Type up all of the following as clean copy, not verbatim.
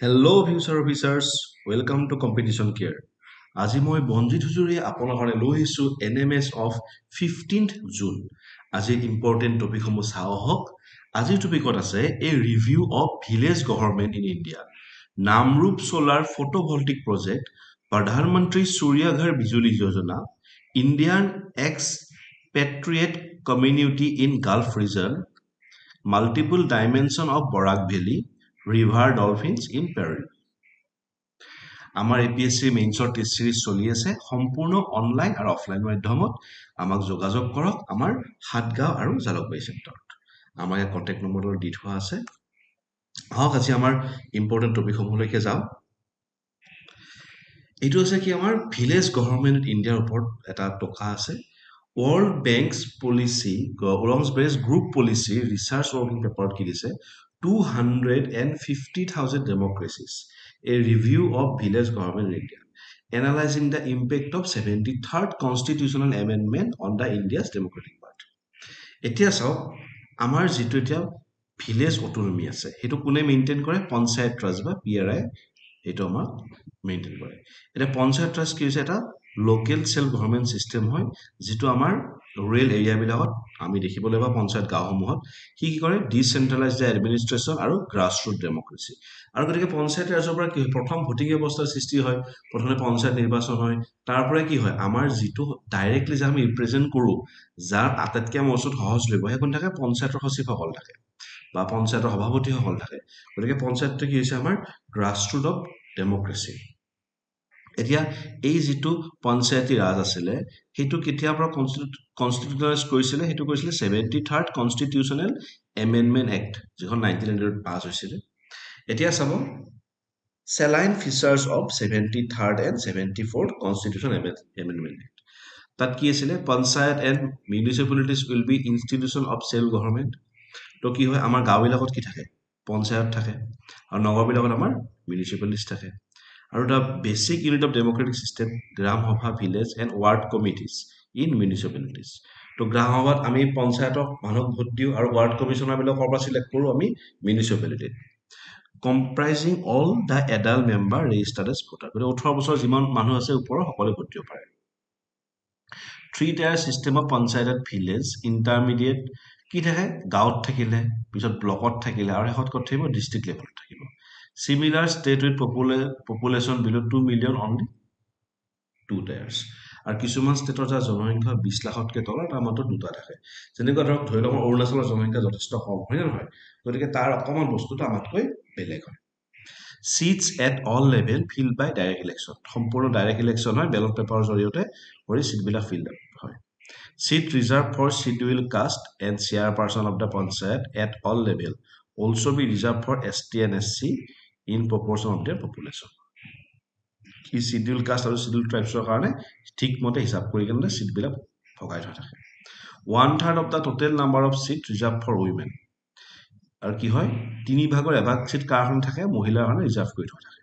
Hello, future officers. Welcome to Competition Care. আজি মই বঞ্জিত হুজুৰে আপোনাৰ কাৰণে লৈ আহিছোঁ NMS of 15th June. আজিৰ ইম্পৰ্টেণ্ট টপিকসমূহ চাওঁ আহক। আজিৰ টপিকত আছে a review of village government in India. Namrup solar photovoltaic project, Pradhanmantri Suryaghar Bijuli Yojana, Indian expatriate community in Gulf region, multiple dimension of Barak valley, river dolphins in peril. আমাৰ APSC মেইনছৰ টেষ্ট চিৰিজ চলি আছে সম্পূৰ্ণ অনলাইন আৰু অফলাইন মাধ্যমত। আমাক যোগাযোগ কৰক আমাৰ সাতগাঁও আৰু জালুকবাৰী চেণ্টাৰত। আমাৰ ইয়াত কণ্টেক্ট নম্বৰটো দি থোৱা আছে। আহক আজি আমাৰ ইম্পৰ্টেণ্ট টপিকসমূহলৈকে যাওঁ। এইটো আছে কি আমাৰ ভিলেজ গভৰ্ণমেণ্ট ইণ্ডিয়াৰ ওপৰত এটা টকা আছে। World banks policy world banks group policy research working পেপাৰত কি দিছে 250,000 democracies, a review of village government in India, analyzing the impact of 73rd constitutional amendment on the India's democratic part. এতিয়া চাওক আমাৰ যিটো এতিয়া ভিলেজ অটনমি আছে সেইটো কোনে মেইনটেইন কৰে পঞ্চায়ত ৰাজ বা PRI এইটো আমাক মেইনটেইন কৰে। এতিয়া পঞ্চায়ত ৰাজ কি হৈছে এটা লোকেল সেল্ফ গভৰ্ণমেণ্ট চিষ্টেম হয় যিটো আমাৰ ৰুৰেল এৰিয়াবিলাকত আমি দেখিবলৈ পাওঁ পঞ্চায়ত গাঁওসমূহত কি কৰে ডিচেন্ট্ৰেলাইজ দ্য এডমিনিষ্ট্ৰেশ্যন আৰু গ্ৰাছৰুট ডেমক্ৰেচি। আৰু গতিকে পঞ্চায়ত ৰাজৰ পৰা কি হয় প্ৰথম ভোটিং ব্যৱস্থাৰ সৃষ্টি হয়, প্ৰথমে পঞ্চায়ত নিৰ্বাচন হয়, তাৰ পৰা কি হয় আমাৰ যিটো ডাইৰেক্টলি যে আমি ৰিপ্ৰেজেণ্ট কৰোঁ যাৰ আটাইতকৈ আমাৰ ওচৰত সহজলভ্য সেইখন থাকে পঞ্চায়তৰ সচিবসকল থাকে বা পঞ্চায়তৰ সভাপতিসকল থাকে। গতিকে পঞ্চায়তটো কি হৈছে আমাৰ গ্ৰাছৰুট অফ ডেমক্ৰেচি। এতিয়া এই যিটো পঞ্চায়তী ৰাজ আছিলে সেইটো কেতিয়াৰ পৰা কনষ্টিটিউচনেলাইজ কৰিছিলে সেইটো কৰিছিলে 73rd কনষ্টিটিউচনেল এমেণ্ডমেণ্ট এক্ট যিখন 1900 পাছ হৈছিলে। এতিয়া চাব salient features of 73rd and 74th constitutional amendment act. তাত কি আছিলে panchayat and municipalities will be institution of self government. তো কি হয় আমাৰ গাঁওবিলাকত কি থাকে পঞ্চায়ত থাকে আৰু নগৰবিলাকত আমাৰ মিউনিচিপালিটিজ থাকে। আৰু the basic unit of democratic system gram sabha village and ward committees in municipalities. তো গ্ৰাম সভাত আমি পঞ্চায়তক মানুহক ভোট দিওঁ আৰু ৱাৰ্ড কমিশ্যনাৰবিলাকৰ পৰা চিলেক্ট কৰোঁ আমি মিউনিচিপালিটিত। Comprising all the adult member registered as voter. গতিকে 18 বছৰ যিমান মানুহ আছে ওপৰৰ সকলোৱে ভোট দিব পাৰে। 3 tyre system of panchayat village intermediate কি থাকে গাঁৱত থাকিলে পিছত ব্লকত থাকিলে আৰু শেষত ক'ত থাকিব ডিষ্ট্ৰিক্ট লেভেলত থাকিব। Similar state with population below 2 million only 2 tiers. আৰু কিছুমান ষ্টেটৰ যাৰ জনসংখ্যা 20 লাখতকৈ তলৰ তাৰ মাত্ৰ দুটা থাকে। যেনেকুৱা ধৰক ধৰি লওক অৰুণাচলৰ জনসংখ্যা যথেষ্ট কম হয় নে নহয়, গতিকে তাৰ অকণমান বস্তুটো আমাতকৈ বেলেগ হয়। Seats at all level filled by direct election, সম্পূৰ্ণ ডাইৰেক্ট ইলেকশ্যন হয় বেলট পেপাৰৰ জৰিয়তে কৰি চিটবিলাক ফিল হয়। Seat reserved for scheduled caste and chairperson of the panchayat at all level also be reserved for ST and SC in proportion of their population. কি schedule caste আৰু schedule ট্ৰাইবছৰ কাৰণে ঠিকমতে হিচাপ কৰি কেনে চিটবিলাক ভগাই থোৱা থাকে। 1/3 of the total number of seat reserved for women। আৰু কি হয় 3 ভাগৰ এভাগ চিট কাৰ কাৰণে থাকে মহিলাৰ কাৰণে ৰিজাৰ্ভ কৰি থোৱা থাকে।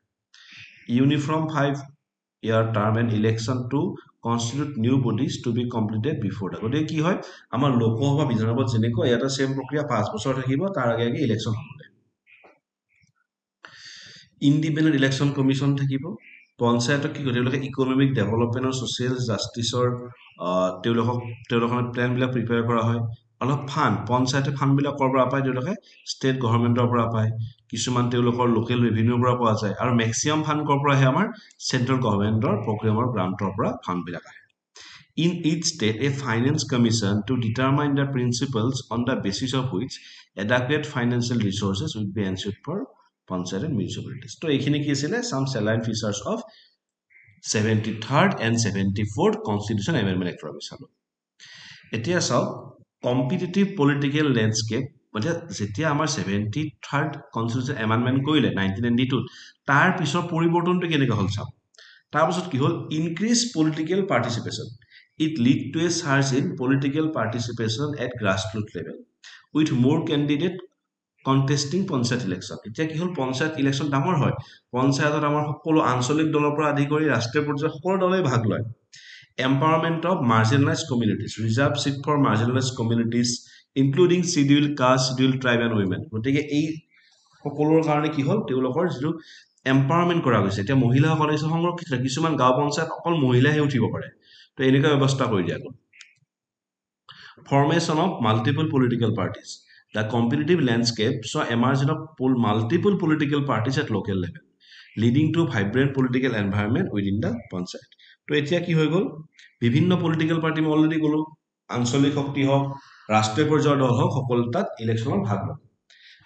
Uniform 5-year term and election to constitute new bodies to be completed before that। গতিকে কি হয় আমাৰ লোকসভা বিধানসভাত যেনেকুৱা ইয়াতে চেম প্ৰক্ৰিয়া 5 বছৰ থাকিব তাৰ আগে আগে ইলেকশ্যন হ'ব। ইণ্ডিপেণ্ডেণ্ট ইলেকশ্যন কমিশ্যন থাকিব। পঞ্চায়তক কি কৰে তেওঁলোকে ইকনমিক ডেভেলপমেণ্ট আৰু ছ'চিয়েল জাষ্টিছৰ তেওঁলোকৰ প্লেনবিলাক প্ৰিপেয়াৰ কৰা হয়। অলপ ফাণ্ড পঞ্চায়তে ফাণ্ডবিলাক ক'ৰ পৰা পায় তেওঁলোকে ষ্টেট গভৰ্ণমেণ্টৰ পৰা পায়, কিছুমান তেওঁলোকৰ লোকেল ৰেভিনিউৰ পৰা পোৱা যায় আৰু মেক্সিমাম ফাণ্ড ক'ৰ পৰা আহে আমাৰ চেণ্ট্ৰেল গভৰ্ণমেণ্টৰ প্ৰগ্ৰেমৰ গ্ৰাণ্টৰ পৰা ফাণ্ডবিলাক আহে। In each state, a finance commission to determine the principles on the basis of which adequate financial resources will be ensured for panchayat and municipalities. তো এইখিনি কি আছিলে some saline features of 73rd and 74th Constitution Amendment Act আমি চালোঁ। এতিয়া চাওক competitive political landscape মানে যেতিয়া আমাৰ 73rd Constitution Amendment কৰিলে 1992 তাৰ পিছৰ পৰিৱৰ্তনটো কেনেকৈ হ'ল চাওক। তাৰপিছত কি হ'ল increase political participation. It lead to a surge in political participation at grassroots level with more candidate contesting panchayat election. এতিয়া কি হ'ল পঞ্চায়ত ইলেকশ্যন ডাঙৰ হয়, পঞ্চায়তত আমাৰ সকলো আঞ্চলিক দলৰ পৰা আদি কৰি ৰাষ্ট্ৰীয় পৰ্যায়ত সকলো দলেই ভাগ লয়। Empowerment of marginalized communities, reserve seat for marginalized communities including scheduled caste, scheduled tribe and women। গতিকে এই সকলোৰ কাৰণে কি হ'ল তেওঁলোকৰ যিটো এম্পাৱাৰমেণ্ট কৰা গৈছে এতিয়া মহিলাসকলে সংৰক্ষিত কিছুমান গাঁও পঞ্চায়ত অকল মহিলাহে উঠিব পাৰে তো এনেকুৱা ব্যৱস্থা কৰি দিয়া গ'ল formation of multiple political parties the competitive landscape saw emergence of multiple political parties at local level leading to vibrant political environment within the panchayat তো এতিয়া কি হৈ গ'ল বিভিন্ন পলিটিক্যাল পাৰ্টি মই অলৰেডি ক'লো আঞ্চলিক শক্তি হওক ৰাষ্ট্ৰীয় পৰ্যায়ৰ দল হওক সকলো তাত ইলেকশ্যনত ভাগ লয়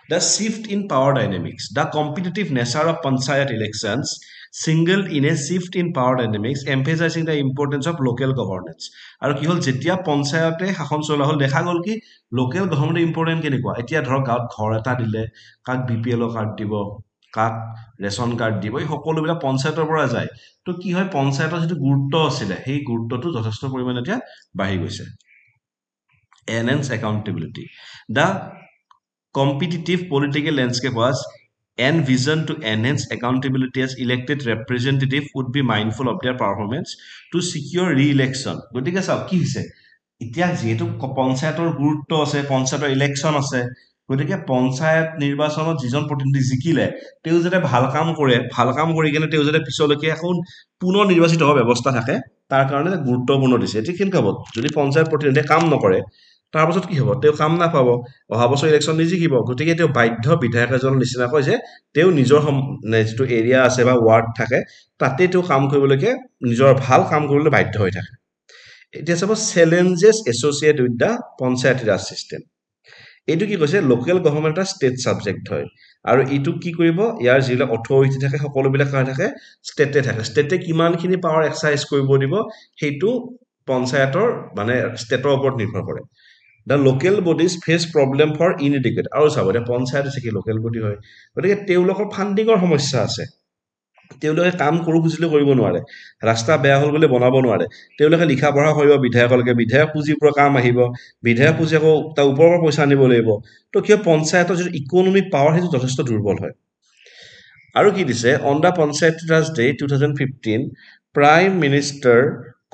The shift in power dynamics, the competitive nature of panchayat elections singled in a shift in power dynamics, emphasizing the importance of local governance. আৰু কি হ'ল যেতিয়া পঞ্চায়তে শাসন চলোৱা হ'ল দেখা গ'ল কি লোকেল গভৰ্ণমেণ্ট ইম্পৰ্টেণ্ট কেনেকুৱা এতিয়া ধৰক গাঁৱত ঘৰ এটা দিলে কাক BPL কাৰ্ড দিব কাক ৰেচন কাৰ্ড দিব এই সকলোবিলাক পঞ্চায়তৰ পৰা যায় তো কি হয় পঞ্চায়তৰ যিটো গুৰুত্ব আছিলে সেই গুৰুত্বটো যথেষ্ট পৰিমাণে এতিয়া বাঢ়ি গৈছে enhance accountability the competitive political landscape was envisioned to enhance accountability as elected representative would be mindful of their performance to secure re-election. গতিকে চাওক কি হৈছে এতিয়া যেহেতু পঞ্চায়তৰ গুৰুত্ব আছে পঞ্চায়তৰ ইলেকশ্যন আছে গতিকে পঞ্চায়ত নিৰ্বাচনত যিজন প্ৰতিনিধি জিকিলে তেওঁ যাতে ভাল কাম কৰি কিনে তেওঁ যাতে পিছলৈকে এখন পুনৰ নিৰ্বাচিত হোৱাৰ ব্যৱস্থা থাকে তাৰ কাৰণে গুৰুত্বপূৰ্ণ দিছে এতিয়া কেনেকুৱা হ'ব যদি পঞ্চায়ত প্ৰতিনিধিয়ে কাম নকৰে তাৰ পাছত কি হ'ব তেওঁ কাম নাপাব অহা বছৰ ইলেকশ্যন নিজিকিব গতিকে তেওঁ বাধ্য বিধায়ক এজনৰ নিচিনা কয় যে তেওঁ নিজৰ যিটো এৰিয়া আছে বা ৱাৰ্ড থাকে তাতে তেওঁ কাম কৰিবলৈকে নিজৰ ভাল কাম কৰিবলৈ বাধ্য হৈ থাকে এতিয়া চাব challenges associate with the panchayat Raj system এইটো কি কৈছে লোকেল গভৰ্ণমেণ্ট এটা ষ্টেট ছাবজেক্ট হয় আৰু এইটো কি কৰিব ইয়াৰ যিবিলাক অথৰিটি থাকে সকলোবিলাক থাকে ষ্টেটে কিমানখিনি পাৱাৰ এক্সাৰচাইজ কৰিব দিব সেইটো পঞ্চায়তৰ মানে ষ্টেটৰ ওপৰত নিৰ্ভৰ কৰে The local bodies face problem for inadequate আৰু চাব এতিয়া পঞ্চায়ত আছে কি লোকেল বডি হয় গতিকে তেওঁলোকৰ ফাণ্ডিঙৰ সমস্যা আছে তেওঁলোকে কাম কৰো খুজিলে কৰিব নোৱাৰে ৰাস্তা বেয়া হ'ল বুলি বনাব নোৱাৰে তেওঁলোকে লিখা পঢ়া কৰিব বিধায়কলৈকে বিধায়ক পুঁজিৰ পৰা কাম আহিব বিধায়ক পুঁজি আকৌ তাৰ ওপৰৰ পৰা পইচা আনিব লাগিব তো কিয় পঞ্চায়তৰ যিটো ইকনমিক পাৱাৰ সেইটো যথেষ্ট দুৰ্বল হয় আৰু কি দিছে on the panchayat raj day 2015 prime minister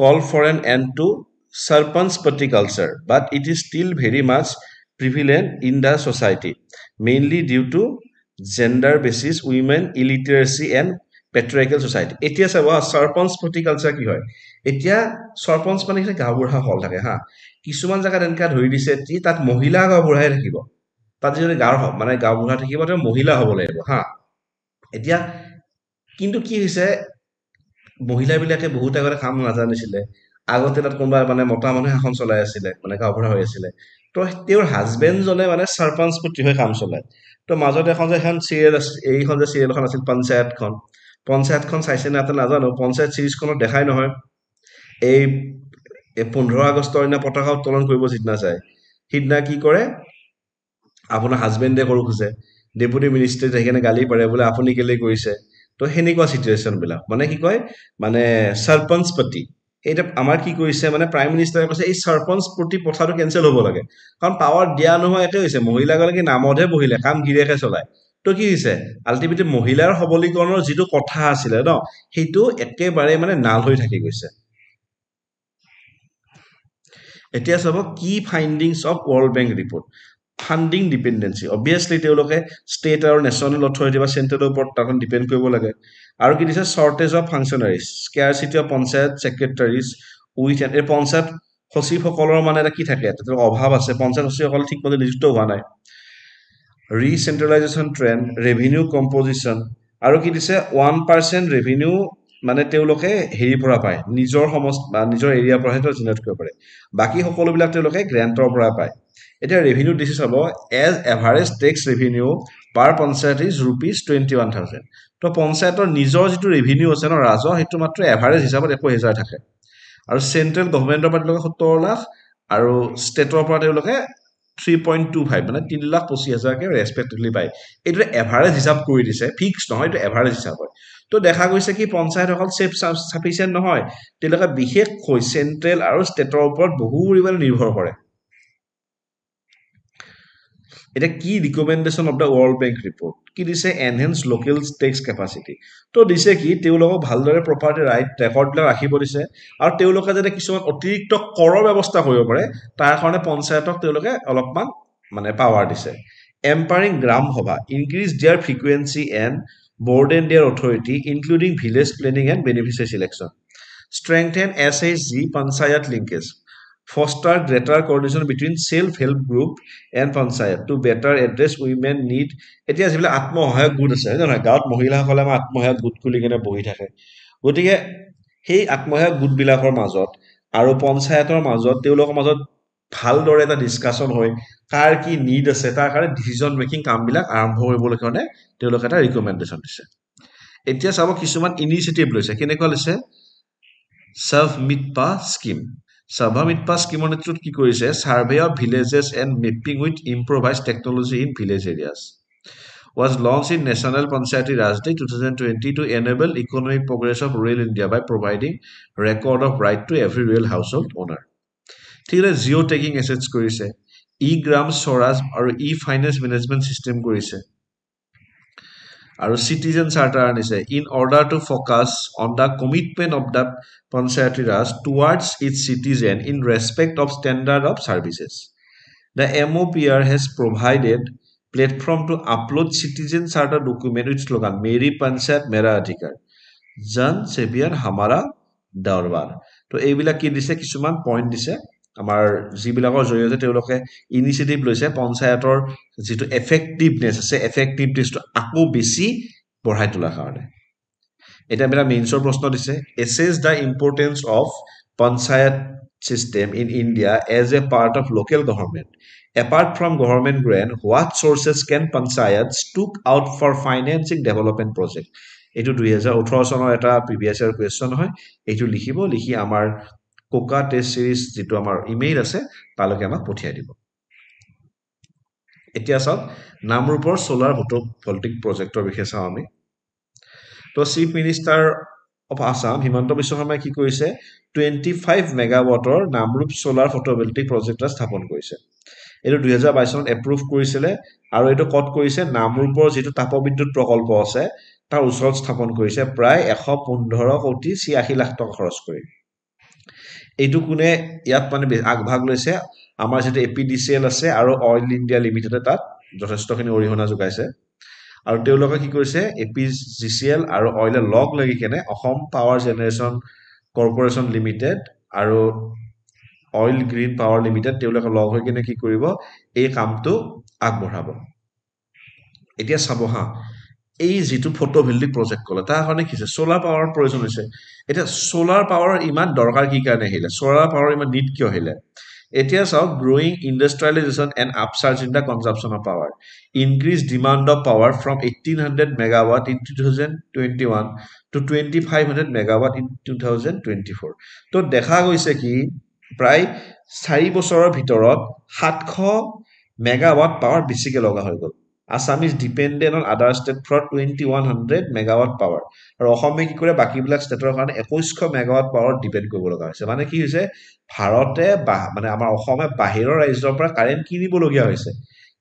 call for an end to Sarpanchpati culture, but it is still very much prevalent in the society, mainly due to gender basis, women illiteracy and patriarchal society. এতিয়া চাব Sarpanchpati culture কি হয় এতিয়া সৰপঞ্চ মানে গাঁওবুঢ়া হল থাকে হা কিছুমান জায়গাত এনেকা ধৰি দিছে যে তাত মহিলা গাঁওবুঢ়াই থাকিব তাত যদি মানে গাঁওবুঢ়া থাকিব তেওঁ মহিলা হ'ব লাগিব হা এতিয়া কিন্তু কি হৈছে মহিলাবিলাকে বহুত আগতে কাম নাজানিছিলে আগতে তাত কোনোবা মানে মতা মানুহে শাসন চলাই আছিলে মানে গাঁওবুঢ়া হৈ আছিলে তো তেওঁৰ হাজবেণ্ডজনে মানে সৰপঞ্চপতি হৈ কাম চলায় তো মাজতে এখন যে এখন চিৰিয়েল এইখন যে চিৰিয়েলখন আছিল পঞ্চায়তখন চাইছে নে এটা নাজানো পঞ্চায়ত চিৰিজখনত দেখাই নহয় এই 15 আগষ্টৰ দিনা পতাকা উত্তোলন কৰিব যিদিনা যায় সিদিনা কি কৰে আপোনাৰ হাজবেণ্ডে কৰো খোজে ডেপুটি মিনিষ্টাৰ সেইকাৰণে গালি পাৰে বোলে আপুনি কেলে কৰিছে তো সেনেকুৱা চিটুৱেশ্যন বিলাক মানে কি কয় মানে সৰপঞ্চপতি এটা আমাৰ কি কৰিছে মানে প্ৰাইম মিনিষ্টাৰে কৈছে এই সৰপঞ্চ প্ৰতি প্ৰথাটো কেনচেল হ'ব লাগে কাৰণ পাৱাৰ দিয়া নহয় এতে হৈছে মহিলাগৰাকী নামতহে বহিলে কাম গিৰিয়েকে চলায় তো কি হৈছে আল্টিমেটলি মহিলাৰ সবলীকৰণৰ যিটো কথা আছিলে ন সেইটো একেবাৰে মানে নাল হৈ থাকি গৈছে এতিয়া চাব কি findings of world bank report funding dependency obviously তেওঁলোকে ষ্টেট আৰু নেশ্যনেল অথৰিটি বা চেণ্ট্ৰেলৰ ওপৰত তাত ডিপেণ্ড কৰিব লাগে আৰু কি দিছে shortage of functionaries scarcity of panchayat secretaries with এই পঞ্চায়ত সচিবসকলৰ মানে এটা কি থাকে তেওঁলোকৰ অভাৱ আছে পঞ্চায়ত সচিবসকল ঠিকমতে নিযুক্ত হোৱা নাই ৰিচেণ্ট্ৰেলাইজেশ্যন ট্ৰেণ্ড ৰেভিনিউ কম্পজিশ্যন আৰু কি দিছে 1% ৰেভিনিউ মানে তেওঁলোকে হেৰিৰ পৰা পায় নিজৰ বা নিজৰ এৰিয়াৰ পৰাহে জেনেৰেট কৰিব পাৰে বাকী সকলোবিলাক তেওঁলোকে গ্ৰেণ্টৰ পৰা পায় এতিয়া ৰেভিনিউ দিছে চাব as average tax revenue per panchayat is ₹21,000 তো পঞ্চায়তৰ নিজৰ যিটো ৰেভিনিউ আছে ন ৰাজহ সেইটো মাত্ৰ এভাৰেজ হিচাপত 21,000 থাকে আৰু চেণ্ট্ৰেল গভৰ্ণমেণ্টৰ পৰা তেওঁলোকে 17 লাখ আৰু ষ্টেটৰ পৰা তেওঁলোকে 3.25 মানে 3,25,000কে ৰেসপেক্টিভলি পায় এইটো এভাৰেজ হিচাপ কৰি দিছে ফিক্স নহয় এইটো এভাৰেজ হিচাপ হয় তো দেখা গৈছে কি পঞ্চায়ত অকল সেফ সাফিচিয়েন্ট নহয় তেওঁলোকে বিশেষকৈ চেণ্ট্ৰেল আৰু ষ্টেটৰ ওপৰত বহু পৰিমাণে নিৰ্ভৰ কৰে এটা কি recommendation of the world bank report কি দিছে এনহেন্স লোকেল টেক্স কেপাচিটি তো দিছে কি তেওঁলোকক ভালদৰে প্ৰপাৰ্টি ৰাইট ৰেকৰ্ডবিলাক ৰাখিব দিছে আৰু তেওঁলোকে যাতে কিছুমান অতিৰিক্ত কৰৰ ব্যৱস্থা কৰিব পাৰে তাৰ কাৰণে পঞ্চায়তক তেওঁলোকে অলপমান মানে পাৱাৰ দিছে Empowering Gram Sabha, increase their frequency and broaden their authority, including village planning and beneficiary selection. Strengthen SHG Panchayat linkage. Foster greater coordination between self-help group and Panchayat to better address women need. এতিয়া যিবিলাক আত্মসহায়ক গোট আছে নহয় গাঁৱত মহিলাসকলে আমাৰ আত্মসহায়ক গোট খুলি কেনে বহি থাকে গতিকে সেই আত্মসহায়ক গোটবিলাকৰ মাজত আৰু পঞ্চায়তৰ মাজত তেওঁলোকৰ মাজত ভালদৰে এটা ডিছকাশ্যন হয় কাৰ কি নিড আছে তাৰ কাৰণে ডিচিজন মেকিং কামবিলাক আৰম্ভ কৰিবলৈ কাৰণে তেওঁলোকে এটা ৰিকমেণ্ডেশ্যন দিছে এতিয়া চাব কিছুমান ইনিচিয়েটিভ লৈছে কেনেকুৱা লৈছে Savmitpa scheme. Savmitpa scheme নেতৃত্বত কি কৰিছে Survey of villages and mapping with improvised technology in village areas. Was launched in National Panchayati Raj Day 2020 to enable economic progress of rural India by providing record of right to every rural household owner. ঠিক আছে Jio' taking assets কৰিছে গ্ৰাম স্বৰাজ আৰু finance management system কৰিছে আৰু citizen charter আনিছে in order to focus on the commitment of the Panchayati Raj towards its citizen in respect of standard of services. The MOPR has provided platform to upload citizen charter document with slogan Meri Panchayat Mera Adhikar. Jan Sebian Hamara Darbar. তো এইবিলাক কি দিছে কিছুমান point দিছে আমাৰ যিবিলাকৰ জৰিয়তে তেওঁলোকে ইনিচিয়েটিভ লৈছে পঞ্চায়তৰ যিটো এফেক্টিভনেছ আছে এফেক্টিভনেছটো আকৌ বেছি বঢ়াই তোলাৰ কাৰণে এটা মেৰা মেইনছৰ প্ৰশ্ন দিছে assess the importance of panchayat system in India as a part of local government. Apart from government grant, what sources can panchayats took out for financing development project? এইটো 2018 চনৰ এটা প্ৰিভিয়াছ ইয়াৰ কুৱেশ্যন হয় এইটো লিখিব লিখি আমাৰ কোকা টেষ্ট সিৰিজ যেটো আমাৰ ইমেইল আছে তালৈকে আমাক পঠিয়াই দিব এতিয়া চাওক নামৰূপৰ সোলাৰ ফটোভল্টিক প্ৰজেক্টৰ বিষয়ে চাওঁ আমি তো chief minister of Assam Himanta Biswa শৰ্মাই কি কৰিছে 25 মেগাৱাটৰ নামৰূপ সোলাৰ ফটোভল্টিক প্ৰজেক্ট স্থাপন কৰিছে এইটো 2022 চনত এপ্ৰুভ কৰিছিলে আৰু এইটো কত কৰিছে নামৰূপৰ যেটো তাপবিদ্যুৎ প্ৰকল্প আছে তাৰ ওচৰত স্থাপন কৰিছে প্ৰায় 115 কোটি 86 লাখ টকা খৰচ কৰি এইটো কোনে ইয়াত মানে আগভাগ লৈছে আমাৰ যেটো এপিডিসিএল আছে আৰু অইল ইন্ডিয়া লিমিটেড তাত যথেষ্টখিনি অৰিহণা যোগাইছে আৰু তেওঁলোকে কি কৰিছে এপিজিসিএল আৰু অইল লগ লাগি কেনে Assam power generation corporation limited আৰু অইল গ্ৰীণ পাৱাৰ লিমিটেড তেওঁলোকে লগ হৈ কেনে কি কৰিব এই কামটো আগবঢ়াব এতিয়া চাব হা এই যেটো ফটোভল্টিক প্ৰজেক্ট কলে তাৰ কাৰণে কি আছে সোলাৰ পাৱাৰৰ প্ৰয়োজন হৈছে এটা সোলাৰ পাৱাৰৰ ইমান দৰকাৰ কি কাৰণে আহিলে সোলাৰ পাৱাৰৰ ইমান নিড কিয় আহিলে এতিয়া চাওক growing industrialization and upsurge in the consumption of power increase demand of power from 1800 megawatt in 2021 to 2500 megawatt in 2024 তো দেখা গৈছে কি প্ৰায় 4 বছৰৰ ভিতৰত 700 মেগাৱাট পাৱাৰ বেছিকে লগা হৈ গ'ল Assam is dependent on other state for 2100 megawatt power. আৰু অসমে কি কৰে বাকিবিলাক ষ্টেটৰ কাৰণে 2100 মেগাৱাট পাৱাৰ ডিপেন্ড কৰিব লগা হৈছে মানে কি হৈছে ভাৰতে মানে আমাৰ অসমে বাহিৰৰ ৰাজ্যৰ পৰা কাৰেন্ট কিনিব লগিয়া হৈছে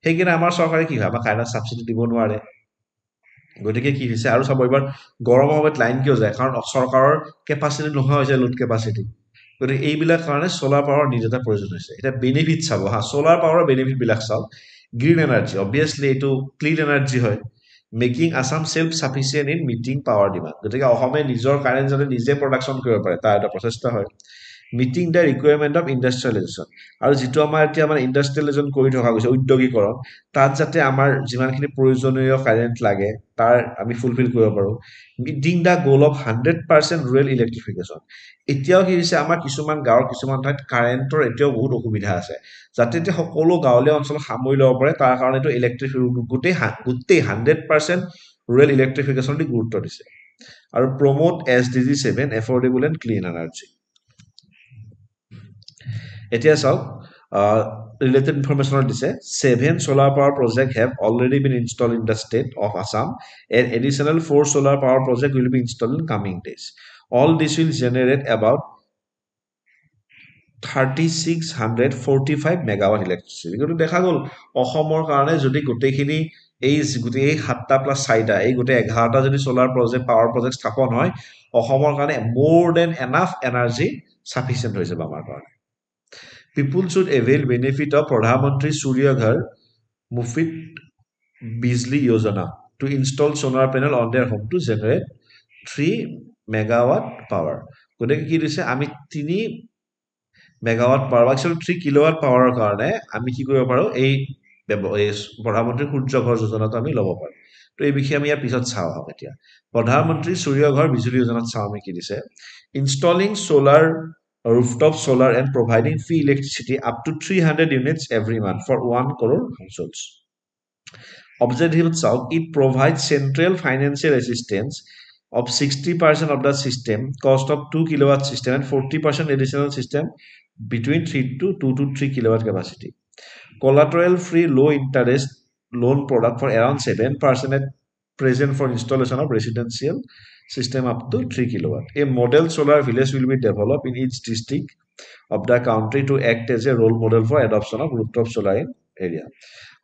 সেইকিনে আমাৰ চৰকাৰে কি হয় আমাৰ কাৰেন্ট সাবসিডি দিব নোৱাৰে গতিকে কি হৈছে আৰু চাব এবাৰ গৰমৰ সময়ত লাইন কিয় যায় কাৰণ চৰকাৰৰ কেপাসিটি নোহোৱা হৈছে লোড কেপাসিটি গতিকে এইবিলাক কাৰণে সোলাৰ পাৱাৰ নিড এটা প্ৰয়োজন হৈছে এটা বেনিফিট চাব হা সোলাৰ পাৱাৰৰ বেনিফিট বিলাক চাওক green energy obviously etu clean energy hoy making Assam self sufficient in meeting power demand gotike ohome nijor current jane nije production koribo pare ta eta procesta hoy meeting the requirement of industrialization aru jitu amar etia amar industrialization kori thoka goise udyogikoron tat jate amar jiman khini proyojoniyo current lage tar ami fulfill koribo paru meeting the goal of 100% rural electrification এতিয়াও কি হৈছে আমাৰ কিছুমান গাঁৱৰ কিছুমান ঠাইত কাৰেন্টৰ এতিয়াও বহুত অসুবিধা আছে যাতে তে সকলো গাঁৱলীয়া অঞ্চল সামৰি ল'ব পাৰে তাৰ কাৰণে তো ইলেক্ট্ৰিক গোটেই 100% ৰুৰেল ইলেক্ট্ৰিফিকেশ্যন দি গুৰুত্ব দিছে আৰু promote SDG 7 affordable and clean energy এতিয়া চাওক related information দিছে 7 solar power project have already been installed in the state of Assam and additional 4 solar power project will be installed in coming days all this will generate about 3645 megawatt electricity কিন্তু দেখা গল অসমৰ কাৰণে যদি গোটেইখিনি এই গোটেই 7টা plus 4টা এই গোটেই 11টা যদি সোলাৰ প্ৰজেক্ট পাৱাৰ প্ৰজেক্ট স্থাপন হয় অসমৰ কাৰণে more than enough energy sufficient হৈ যাব আমাৰ কাৰণে people should avail benefit of Pradhan Mantri Surya Ghar Mufid Bijli Yojana to install solar panel on their home to generate 3 megawatt power. গতিকে কি দিছে আমি 3 মেগাৱাট পাৱাৰ একচুৱেলি 3 কিলোৱাট পাৱাৰৰ কাৰণে আমি কি কৰিব পাৰোঁ এই প্ৰধানমন্ত্ৰী সূৰ্য ঘৰ যোজনাটো আমি ল'ব পাৰোঁ তো এই বিষয়ে আমি ইয়াৰ পিছত চাওঁ আহক এতিয়া প্ৰধানমন্ত্ৰী সূৰ্য ঘৰ বিজুলী যোজনাত চাওঁ আমি কি দিছে ইনষ্টলিং solar rooftop solar and providing free electricity up to 300 units every month for 1 crore households. Objective South, it provides central financial assistance of 60% of the system, cost of 2 kilowatt system and 40% additional system between 2 to 3 kilowatt capacity. Collateral free low interest loan product for around 7% at present for installation of residential system up to 3 kilowatt. A model solar village will be developed in each district of the country to act as a role model for adoption of rooftop solar in area.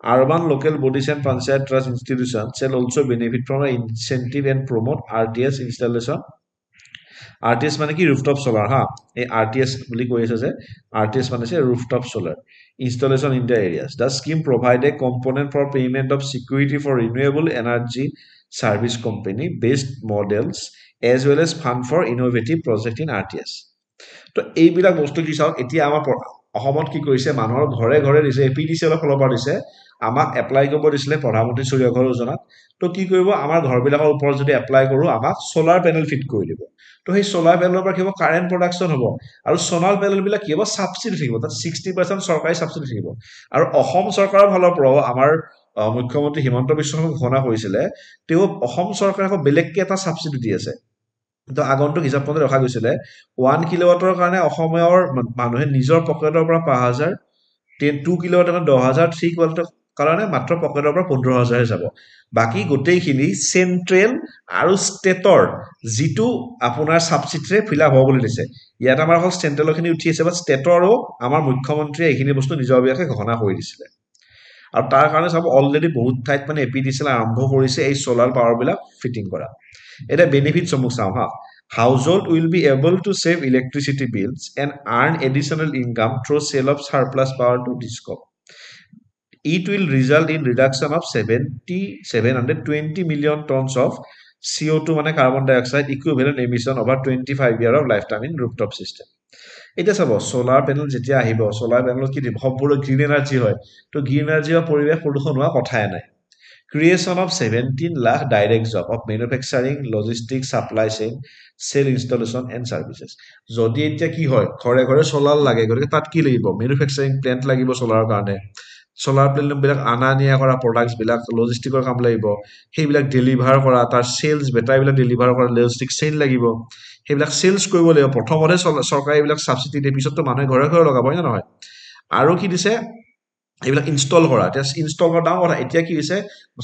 Urban local bodies and panchayat trust institutions shall also benefit from an incentive and promote RTS installation. RTS মানে কি rooftop solar ha এই RTS বুলি কৈ আছে যে RTS মানে আছে rooftop solar installation in the areas. The scheme provide a component for payment of security for renewable energy service company based models as well as fund for innovative project in RTS. তো এইবিলাক বস্তু কি চাওক এতিয়া আমাৰ অসমত কি কৰিছে মানুহৰ ঘৰে ঘৰে দিছে এপিডিসি অলপ ফলৰ পৰা দিছে আমাক এপ্লাই কৰিব দিছিলে প্ৰধানমন্ত্ৰী সূৰ্য ঘৰ যোজনাত তো কি কৰিব আমাৰ ঘৰবিলাকৰ ওপৰত যদি এপ্লাই কৰো আমাক সোলাৰ পেনেল ফিট কৰি দিব তো সেই সোলাৰ পেনেলৰ পৰা কি হ'ব কাৰেণ্ট প্ৰডাকশ্যন হ'ব আৰু সোলাৰ পেনেল বিলাক কি হ'ব সাবসিডি থাকিব তাত 60% চৰকাৰী সাবসিডি থাকিব আৰু অসম চৰকাৰৰ ফালৰ পৰা আমাৰ মুখ্যমন্ত্ৰী হিমন্ত বিশ্ব শৰ্মাই ঘোষণা কৰিছিলে তেওঁ অসম চৰকাৰে আকৌ বেলেগকে এটা সাবসিডি দি আছে তো আগন্তুক হিচাপ মতে ৰখা গৈছিলে 1 কিলোৱাটৰ কাৰণে অসমৰ মানুহে নিজৰ পকেটৰ পৰা 5000 2 কিলোৱাটৰ কাৰণে 10000 3 কিলোৱাটৰ কাৰণে মাত্ৰ পকেটৰ পৰা 15000 যাব বাকি গোটেইখিনি চেন্ট্ৰেল আৰু ষ্টেটৰ যিটো আপোনাৰ সাবসিডিৰে ফিল আপ হ'ব বুলি দিছে ইয়াত আমাৰ হল চেন্ট্ৰেলৰখিনি উঠি আছে বা ষ্টেটৰো আমাৰ মুখ্যমন্ত্ৰীয়ে এইখিনি বস্তু নিজৰ বিয়াকে ঘোষণা কৰি দিছিলে আৰু তাৰ কাৰণে সব অলৰেডি বহুত ঠাইত মানে এপিডিসিএল আৰম্ভ কৰিছে এই সোলাৰ পাৱাৰ বিলাক ফিটিং কৰা এটা বেনিফিট সমুখ চাওঁ হা household will be able to save electricity bills and earn additional income through sale of surplus power to discom it will result in reduction of 720 million tons of CO2 মানে carbon dioxide equivalent emission over 25 year of lifetime in rooftop system এটা চাব solar panel যেতিয়া আহিব solar panel কি দিব সম্পূৰ্ণ green energy হয় তো গ্ৰীণ এনাৰ্জি বা পৰিৱেশ প্ৰদূষণ হোৱা কথাই নাই creation of 17 lakh direct job of manufacturing logistics supply chain cell installation and services যদি এতিয়া কি হয় ঘৰে ঘৰে সোলাৰ লাগে গতিকে তাত কি লাগিব manufacturing plant লাগিব সোলাৰৰ কাৰণে সোলাৰ প্লেন বিলাক আনা নিয়া কৰা প্ৰডাক্টস বিলাক লজিষ্টিকৰ কাম লাগিব সেইবিলাক ডেলিভাৰ কৰা তাৰ সেলস বেটাৰী বিলাক ডেলিভাৰ কৰা লজিষ্টিক চেইন লাগিব সেইবিলাক সেলস কৰিব লাগিব প্ৰথমতে চৰকাৰী বিলাক সাবসিডি দিয়ে পিছত তো মানুহে ঘৰে ঘৰে লগাব হয় না নহয় আৰু কি দিছে এইবিলাক ইনষ্টল কৰা এতিয়া ইনষ্টল কৰা ডাঙৰ কথা এতিয়া কি হৈছে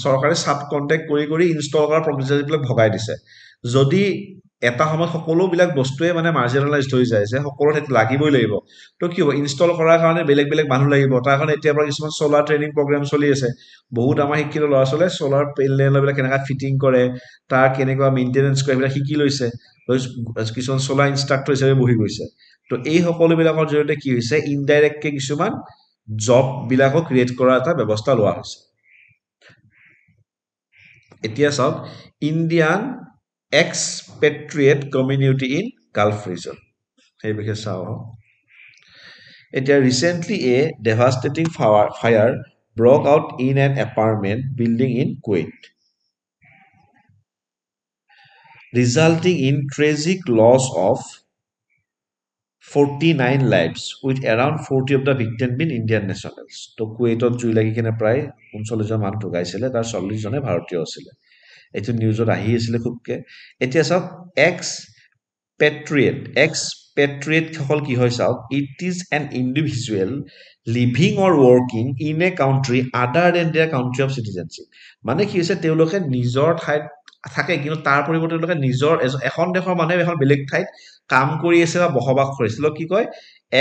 চৰকাৰে সাব কন্ট্ৰাক্ট কৰি ইনষ্টল কৰা প্ৰপোজালবিলাক ভগাই দিছে যদি এটা সময়ত সকলো বিলাক বস্তুৱে মানে মাৰ্জিনালাইজড হৈ যায় যে সকলো ঠাইত লাগিবই লাগিব তো কি হ'ব ইনষ্টল কৰাৰ কাৰণে বেলেগ বেলেগ মানুহ লাগিব তাৰ কাৰণে এতিয়া পৰা কিছুমান সোলাৰ ট্ৰেইনিং প্ৰগ্ৰাম চলি আছে বহুত আমাৰ শিক্ষিত ল'ৰা ছোৱালীয়ে সোলাৰ পেনেলবিলাক কেনেকা ফিটিং কৰে তাৰ কেনেকুৱা মেইনটেনেন্স কৰে এইবিলাক শিকি লৈছে কিছুমান সোলাৰ ইনষ্ট্ৰাক্টৰ হিচাপে বহি গৈছে তো এই সকলোবিলাকৰ জৰিয়তে কি হৈছে ইনডাইৰেক্টকে কিছুমান জব বিলাকো ক্ৰিয়েট কৰা এটা ব্যৱস্থা লোৱা হৈছে এতিয়া চাওক Indian expatriate community in Gulf region সেই বিষয়ে চাওঁ এতিয়া recently a devastating fire broke out in an apartment building in Kuwait resulting in tragic loss of 49 lives with around 40 of the victims being Indian nationals তো কুৱেইটত জুই লাগি কিনে প্ৰায় 39 জন মানুহ ঢুকাইছিলে তাৰ 40 জনে ভাৰতীয় আছিল এইটো নিউজত আহি আছিল খুবকে এতিয়া চাওক expatriate সকল কি হয় চাওক it is an individual living or working in a country other than their country of citizenship মানে কি হৈছে তেওঁলোকে নিজৰ ঠাইত থাকে কিন্তু তাৰ পৰিৱৰ্তে তেওঁলোকে নিজৰ এখন দেশৰ মানুহে এখন বেলেগ ঠাইত কাম কৰি আছে বা বসবাস কৰিছিল কি কয়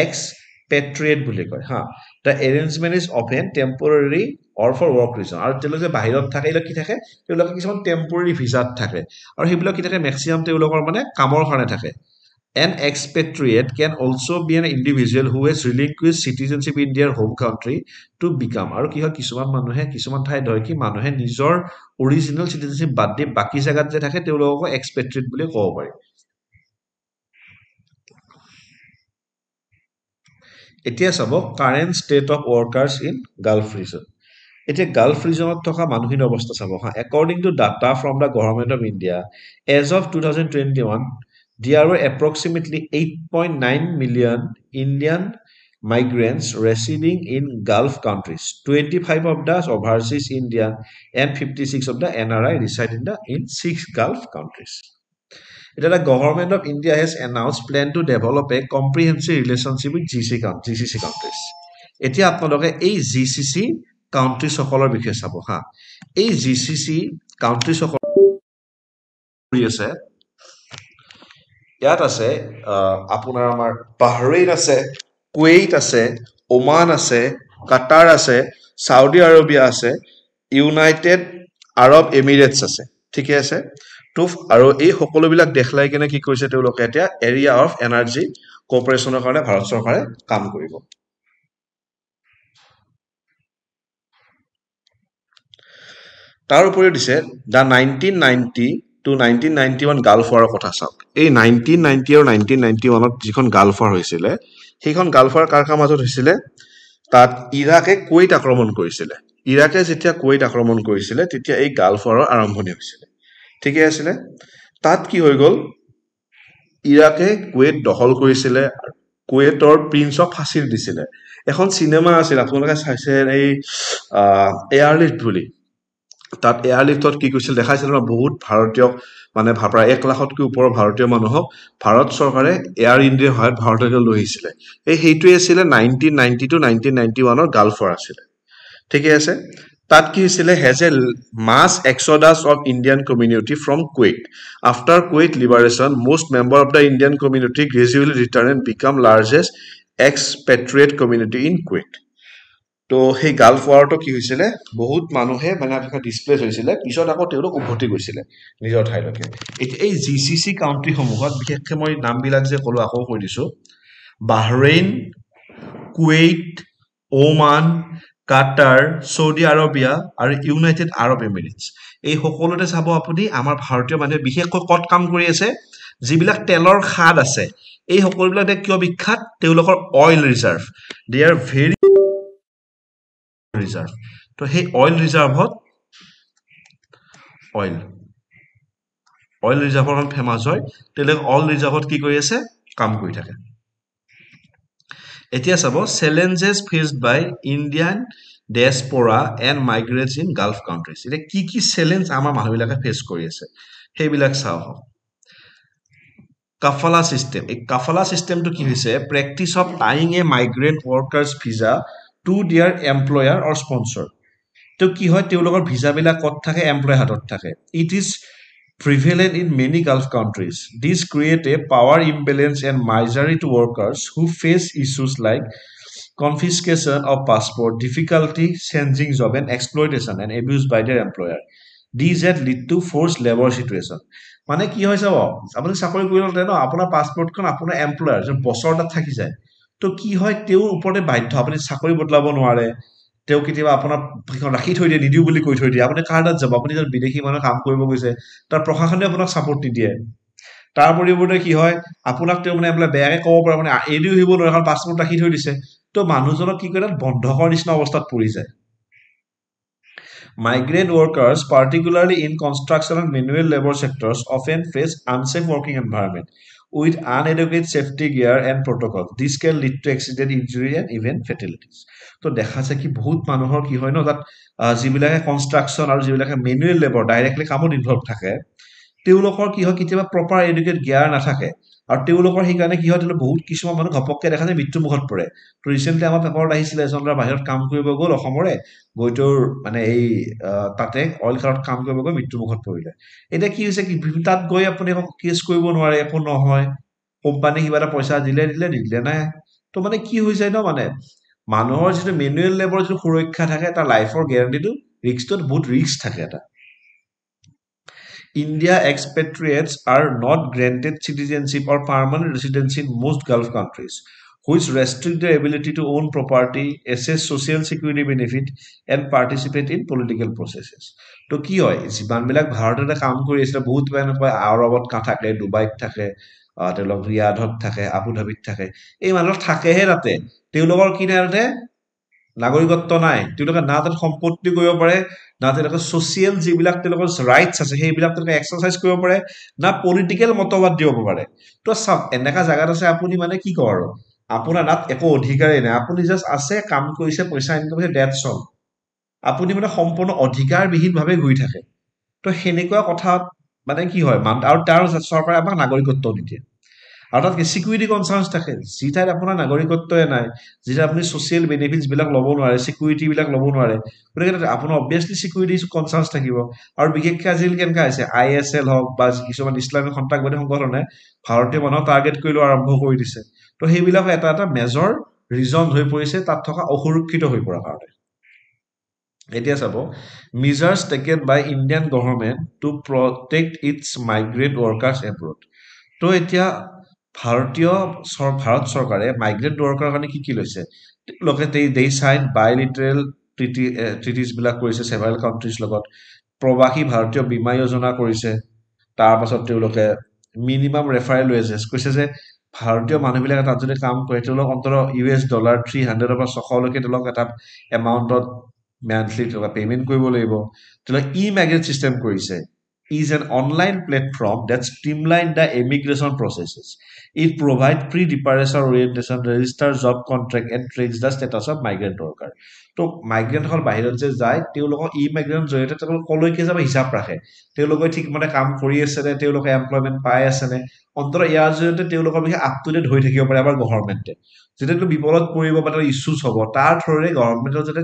expatriate বুলি কয় হা the arrangement is often temporary or for work reason আৰু তেওঁলোকে বাহিৰত থাকে এলা কি থাকে তেওঁলোকে কিছুমান টেম্পৰাৰী ভিসাত থাকে আৰু সেইবিলাক কি থাকে ম্যাক্সিমাম তেওঁলোকৰ মানে কামৰ কাৰণে থাকে An expatriate can also be an individual who has relinquished citizenship in their home country to become. আৰু কি হয় কিছুমান মানুহে কিছুমান ঠাইত হয় কি মানুহে নিজৰ অৰিজিনেল চিটিজেনশ্বিপ বাদ দি বাকি জায়গাত যে থাকে তেওঁলোকক এক্সপেট্ৰিয়েট বুলি ক'ব পাৰি এতিয়া চাব current state of workers in Gulf region এতিয়া গালফ ৰিজনত থকা মানুহখিনিৰ অৱস্থা চাব হা according to data from the government of India as of 2021 there were approximately 8.9 million Indian migrants residing in Gulf countries. 25 of the overseas Indian and 56 of the NRI reside in 6 Gulf countries. The government of India has announced plan to develop a comprehensive relationship with GCC countries. এতিয়া আপোনালোকে এই GCC countries সকলৰ বিষয়ে চাব হা এই GCC countries সকল কৰি আছে ইয়াত আছে আপোনাৰ আমাৰ বাহৰেইন আছে কুৱেইট আছে ওমান আছে কাটাৰ আছে সাউদি আৰবিয়া আছে ইউনাইটেড আৰব এমিৰেটছ আছে ঠিকে আছে তো আৰু এই সকলোবিলাক দেখলাই কেনে কি কৰিছে তেওঁলোকে এতিয়া এৰিয়া অফ এনাৰ্জি কোঅপাৰেচনৰ কাৰণে ভাৰত চৰকাৰে কাম কৰিব তাৰ উপৰিও দিছে দা 1990 to 1991 গালফ ৱাৰৰ কথা চাওক এই 1990 আৰু 1991ত যিখন গালফ ৱাৰ হৈছিলে সেইখন গালফ ৱাৰ কাৰ মাজত হৈছিলে তাত ইৰাকে কুৱেইট আক্ৰমণ কৰিছিলে ইৰাকে যেতিয়া কুৱেইট আক্ৰমণ কৰিছিলে তেতিয়া এই গালফ ৱাৰৰ আৰম্ভণি হৈছিলে ঠিকে আছিলে তাত কি হৈ গ'ল ইৰাকে কুৱেইট দখল কৰিছিলে কুৱেইটৰ প্ৰিন্সক ফাঁচি দিছিলে এখন চিনেমা আছিল আপোনালোকে চাইছে এই এয়াৰলিফ্ট বুলি তাত এয়াৰলিফ্টত কি কৈছিল দেখাইছিল বহুত ভাৰতীয় মানে প্ৰায় 1 লাখতকৈ ওপৰৰ ভাৰতীয় মানুহক ভাৰত চৰকাৰে এয়াৰ ইণ্ডিয়াৰ সহায়ত ভাৰতলৈ লৈ আহিছিলে এই সেইটোৱে আছিলে 1990 to 1991ৰ গালফ ৱাৰ আছিলে ঠিকে আছে তাত কি হৈছিলে has a mass exodus of Indian community from Kuwait after Kuwait liberation most member of the Indian community gradually return and become largest expatriate community in Kuwait তো সেই গালফ ৱাৰটো কি হৈছিলে বহুত মানুহে মানে ডিসপ্লেস হৈছিলে পিছত আকৌ তেওঁলোক উভতি গৈছিলে নিজৰ ঠাইলৈকে এই জিসিসি কাউন্ট্ৰি সমূহত বিশেষকৈ মই নামবিলাক যে কলো আকৌ কৈ দিছো বাহৰেইন কুৱেইট ওমান কাটাৰ সৌদি আৰবিয়া আৰু ইউনাইটেড আৰব এমিৰেটছ এই সকলোতে চাব আপুনি আমাৰ ভাৰতীয় মানুহে বিশেষকৈ কত কাম কৰি আছে যিবিলাক তেলৰ খাদ আছে এই সকলোবিলাক কিয় বিখ্যাত তেওঁলোকৰ অইল ৰিজাৰ্ভ দে আৰ ভেৰি ৰিজাৰ্ভ তো সেই অইল ৰিজাৰ্ভত অইল ৰিজাৰ্ভৰ ফেমাস হয় তেওঁলোকে অইল ৰিজাৰ্ভত কি কৰি আছে কাম কৰি থাকে এতিয়া চাব challenges faced by Indian diaspora and migrants in Gulf countries এতিয়া কি চ্যালেঞ্জ আমাৰ মানুহবিলাকে ফেস কৰি আছে সেইবিলাক চাও কাফালা সিস্টেম এই কাফালা সিস্টেমটো কি হৈছে practice of tying a migrant workers visa to their employer or sponsor তো কি হয় তেওঁলোকৰ ভিসাবিলাক কত থাকে এমপ্লয়াৰ হাতত থাকে it is prevalent in many Gulf countries. This creates a power imbalance and misery to workers who face issues like confiscation of passport, difficulty changing job, and exploitation and abuse by their employer. These had lead to forced labor situation. মানে কি হয় চাব আপুনি চাকৰি কৰিলে ন আপোনাৰ পাছপোৰ্টখন আপোনাৰ এমপ্লয়াৰ যে বছৰটা থাকি যায় তো কি হয় তেওঁৰ ওপৰতে বাধ্য আপুনি চাকৰি বদলাব নোৱাৰে তেওঁ কেতিয়াবা আপোনাৰ ৰাখি থৈ দিয়ে নিদিও বুলি কৈ থৈ দিয়ে আপুনি কাৰ তাত যাব আপুনি বিদেশী মানুহ কাম কৰিব গৈছে তাৰ প্ৰশাসনে আপোনাক সাপোৰ্ট নিদিয়ে তাৰ পৰিৱৰ্তে কি হয় আপোনাক তেওঁ মানে বেয়াকে ক'ব পাৰে মানে এৰিও আহিব নোৱাৰে কাৰণ পাছপোৰ্ট ৰাখি থৈ দিছে তো মানুহজনক কি কৰে বন্ধকৰ নিচিনা অৱস্থাত পৰি যায় Migrant workers, particularly in construction and manual labor sectors, often face unsafe working environment with inadequate safety gear and protocol. This can lead to accident, injury, and even fatalities. তো দেখা যায় কি বহুত মানুহৰ কি হয় ন তাত যিবিলাকে কনষ্ট্ৰাকচন আৰু যিবিলাকে মেনুৱেল লেবৰ ডাইৰেক্টলি কামত ইনভলভ থাকে তেওঁলোকৰ কি হয় কেতিয়াবা প্ৰপাৰ এডুকেট গিয়াৰ নাথাকে আৰু তেওঁলোকৰ সেইকাৰণে কি হয় বহুত কিছুমান মানুহ ঘপককে দেখা যায় মৃত্যু মুখত পৰে তো ৰিসেন্টলি আমাৰ পেপাৰত আহিছিলে এজনৰ বাহিৰত কাম কৰিব গ'ল অসমৰে গৈটোৰ মানে এই তাতে অইল কাৰত কাম কৰিব গৈ মৃত্যু মুখত পৰিলে এটা কি হৈছে কি তাত গৈ আপুনি কেছ কৰিব নোৱাৰে একো নহয় কোম্পানী কিবা এটা পইচা দিলে নাই তো মানে কি হৈ যায় ন মানে মানুহৰ যিটো মেনুৱেল লেবৰ যিটো সুৰক্ষা থাকে তাৰ লাইফৰ গ্যাৰান্টিটো ৰিস্কটো বহুত ৰিস্ক থাকে এটা India expatriates are not granted citizenship or permanent residency in most Gulf countries, which restrict their ability to own property, access social security benefit, and participate in political processes. তো কি হয় যিমানবিলাক ভাৰততে কাম কৰি আছিলে বহুত এনেকুৱা আৰৱত থাকে ডুবাইত থাকে তেওঁলোক ৰিয়াধত থাকে আবুধাবিত থাকে এই মানুহ থাকেহে তাতে তেওঁলোকৰ কি নাই তাতে নাগৰিকত্ব নাই তেওঁলোকে না তাত সম্পত্তি কৰিব পাৰে না তেওঁলোকে ছচিয়েল যিবিলাক তেওঁলোকৰ ৰাইটছ আছে সেইবিলাক তেওঁলোকে এক্সাৰচাইজ কৰিব পাৰে না পলিটিকেল মতবাদ দিব পাৰে তো চাওক এনেকা জাগাত আছে আপুনি মানে কি কয় আৰু আপোনাৰ তাত একো অধিকাৰেই নাই আপুনি জাষ্ট আছে কাম কৰিছে পইচা ইনকাম কৰিছে ডেটছ অল আপুনি মানে সম্পূৰ্ণ অধিকাৰবিহীনভাৱে ঘূৰি থাকে তো সেনেকুৱা কথাত মানে কি হয় আৰু তাৰ চৰকাৰে আমাক নাগৰিকত্ব নিদিয়ে আৰু তাত চিকিউৰিটি কনচাৰ্নছ থাকে যি ঠাইত আপোনাৰ নাগৰিকত্বই নাই যি ঠাইত আপুনি ছচিয়েল বেনিফিটছবিলাক ল'ব নোৱাৰে চিকিউৰিটিবিলাক ল'ব নোৱাৰে গতিকে তাত আপোনাৰ অবভিয়াছলি চিকিউৰিটি কনচাৰ্নছ থাকিব আৰু বিশেষকৈ আজিকালি কেনেকুৱা হৈছে ISL হওক বা কিছুমান ইছলামিক সন্ত্ৰাসবাদী সংগঠনে ভাৰতীয় মানুহক টাৰ্গেট কৰি লোৱা আৰম্ভ কৰি দিছে তো সেইবিলাক এটা এটা মেজৰ ৰিজন হৈ পৰিছে তাত থকা অসুৰক্ষিত হৈ পৰাৰ কাৰণে এতিয়া চাব measures taken by Indian government to protect its migrant workers abroad তো এতিয়া ভাৰত চৰকাৰে মাইগ্ৰেণ্ট ৱৰ্কাৰ কাৰণে কি কি লৈছে তেওঁলোকে they signed bilateral treaties বিলাক কৰিছে several countries লগত প্ৰবাসী ভাৰতীয় বীমা যোজনা কৰিছে তাৰ পাছত তেওঁলোকে মিনিমাম ৰেফাৰেল ৱেজেছ কৈছে যে ভাৰতীয় মানুহবিলাকে তাত যদি কাম কৰে তেওঁলোক অন্তত $300 পৰা 600 লৈকে তেওঁলোক এটা এমাউণ্টত মান্থলি তেওঁলোকে পেমেণ্ট কৰিব লাগিব তেওঁলোকে ই-মাইগ্ৰেট চিষ্টেম কৰিছে is an online platform that streamlines the immigration processes. It provides pre-departure orientation, register job contract, and tracks the status of migrant worker. তো মাইগ্ৰেণ্ট হল বাহিৰত যে যায় তেওঁলোকৰ ই-মাইগ্ৰেণ্ট জৰিয়তে তেওঁলোক কলৈকে যাব হিচাপ ৰাখে তেওঁলোকে ঠিকমতে কাম কৰি আছে নে তেওঁলোকে এমপ্লয়মেণ্ট পাই আছে নে অন্তত ইয়াৰ জৰিয়তে তেওঁলোকৰ বিষয়ে আপ টু ডেট হৈ থাকিব পাৰে আমাৰ গভৰ্ণমেণ্টে যেতিয়া তেওঁলোক বিপদত পৰিব বা তাৰ ইছ্যুজ হ'ব তাৰ থ্ৰুৰে গভৰ্ণমেণ্টৰ যাতে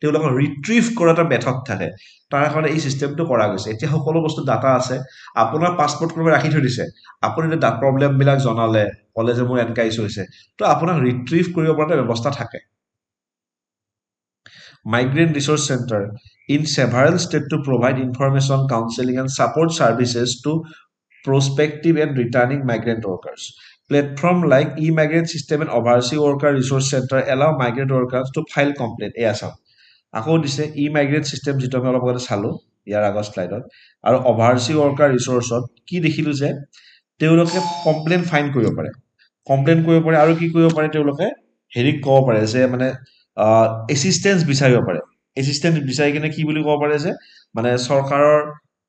তেওঁলোকৰ ৰিট্ৰিভ কৰা এটা মেথড থাকে তাৰ কাৰণে এই চিষ্টেমটো কৰা গৈছে এতিয়া সকলো বস্তু ডাটা আছে আপোনাৰ পাছপৰ্ট কোনোবাই ৰাখি থৈ দিছে আপুনি যদি প্ৰব্লেমবিলাক জনালে ক'লে যে মোৰ এনেকা ইছ্যু হৈছে তো আপোনাক ৰিট্ৰিভ কৰিব পৰা ব্যৱস্থা থাকে Migrant Resource Center in several states to provide information, counseling, and support services to prospective and returning migrant workers. Platform like e-migrant system and overseas worker resource center allow migrant workers to file complaint. আকৌ দিছে eMigrate system যিটো আমি অলপ আগতে চালো ইয়াৰ আগৰ শ্লাইডত আৰু অভাৰচি ৱৰ্কাৰ ৰিচোৰ্চত কি দেখিলো যে তেওঁলোকে কমপ্লেইন ফাইন কৰিব পাৰে আৰু কি কৰিব পাৰে তেওঁলোকে হেৰি ক'ব পাৰে যে মানে এচিষ্টেন্স বিচাৰিব পাৰে এচিষ্টেন্স বিচাৰি কিনে কি বুলি ক'ব পাৰে যে মানে চৰকাৰৰ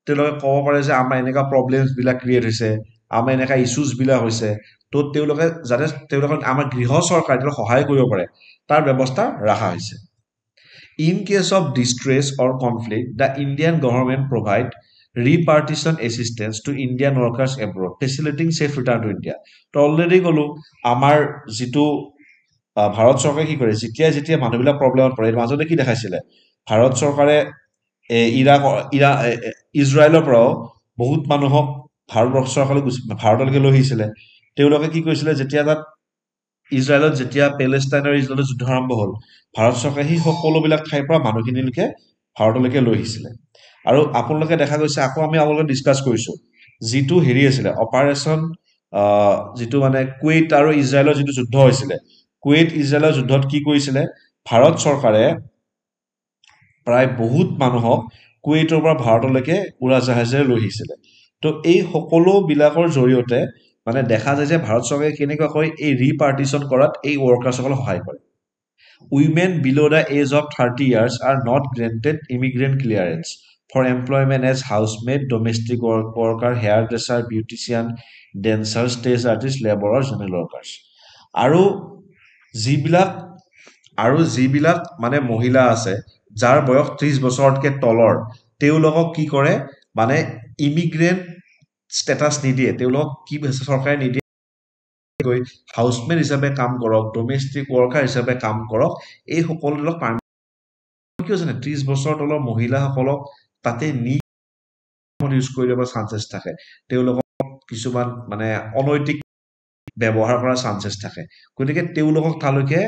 তেওঁলোকে ক'ব পাৰে যে আমাৰ এনেকুৱা প্ৰব্লেমছবিলাক ক্ৰিয়েট হৈছে আমাৰ এনেকুৱা ইছ্যুজবিলাক হৈছে তো তেওঁলোকে যাতে তেওঁলোকক আমাৰ গৃহ চৰকাৰে সহায় কৰিব পাৰে তাৰ ব্যৱস্থা ৰখা হৈছে In case of distress or conflict, the Indian government provide repartition assistance to Indian workers abroad, facilitating safe return to India. তো অলৰেডি ক'লো আমাৰ যিটো ভাৰত চৰকাৰে কি কৰে যেতিয়া মানুহবিলাক প্ৰব্লেমত পৰে মাজতে কি দেখাইছিলে ভাৰত চৰকাৰে ইজৰাইলৰ পৰাও বহুত মানুহক ভাৰতলৈকে লৈ আহিছিলে তেওঁলোকে কি কৰিছিলে যেতিয়া তাত ইজৰাইলত যেতিয়া পেলেষ্টাইনৰ ইজৰাইলৰ যুদ্ধ আৰম্ভ হ'ল ভাৰত চৰকাৰে সেই সকলোবিলাক ঠাইৰ পৰা মানুহখিনিলৈকে ভাৰতলৈকে লৈ আহিছিলে আৰু আপোনালোকে দেখা গৈছে আকৌ আমি আপোনালোকে ডিছকাছ কৰিছো যিটো হেৰি আছিলে অপাৰেশ্যন যিটো মানে কুৱেইট আৰু ইজৰাইলৰ যিটো যুদ্ধ হৈছিলে কুৱেইট ইজৰাইলৰ যুদ্ধত কি কৰিছিলে ভাৰত চৰকাৰে প্ৰায় বহুত মানুহক কুৱেইটৰ পৰা ভাৰতলৈকে উৰাজাহাজেৰে লৈ আহিছিলে তো এই সকলোবিলাকৰ জৰিয়তে মানে দেখা যায় যে ভাৰত চৰকাৰে কেনেকুৱাকৈ এই ৰিপাৰ্টিশ্যন কৰাত এই ৱৰ্কাৰ্ছসকলক সহায় কৰে Women below the age of 30 years are not granted immigrant clearance for employment as housemaid, domestic worker, hairdresser, beautician, dancer, stage artist, laborer, general workers. আৰু যিবিলাক মানে মহিলা আছে যাৰ বয়স 30 বছৰতকৈ তলৰ তেওঁলোকক কি কৰে মানে ইমিগ্ৰেণ্ট ষ্টেটাছ নিদিয়ে তেওঁলোকক কি চৰকাৰে নিদিয়ে হাউচমেড হিচাপে কাম কৰক ডমেষ্টিক ৱৰ্কাৰ হিচাপে কাম কৰক এই সকলোবিলাক কিয় জানে 30 বছৰ তলৰ মহিলাসকলক তাতে ইউজ কৰি দিব চান্সেছ থাকে তেওঁলোকক কিছুমান মানে অনৈতিক ব্যৱহাৰ কৰাৰ চান্সেছ থাকে গতিকে তেওঁলোকক তালৈকে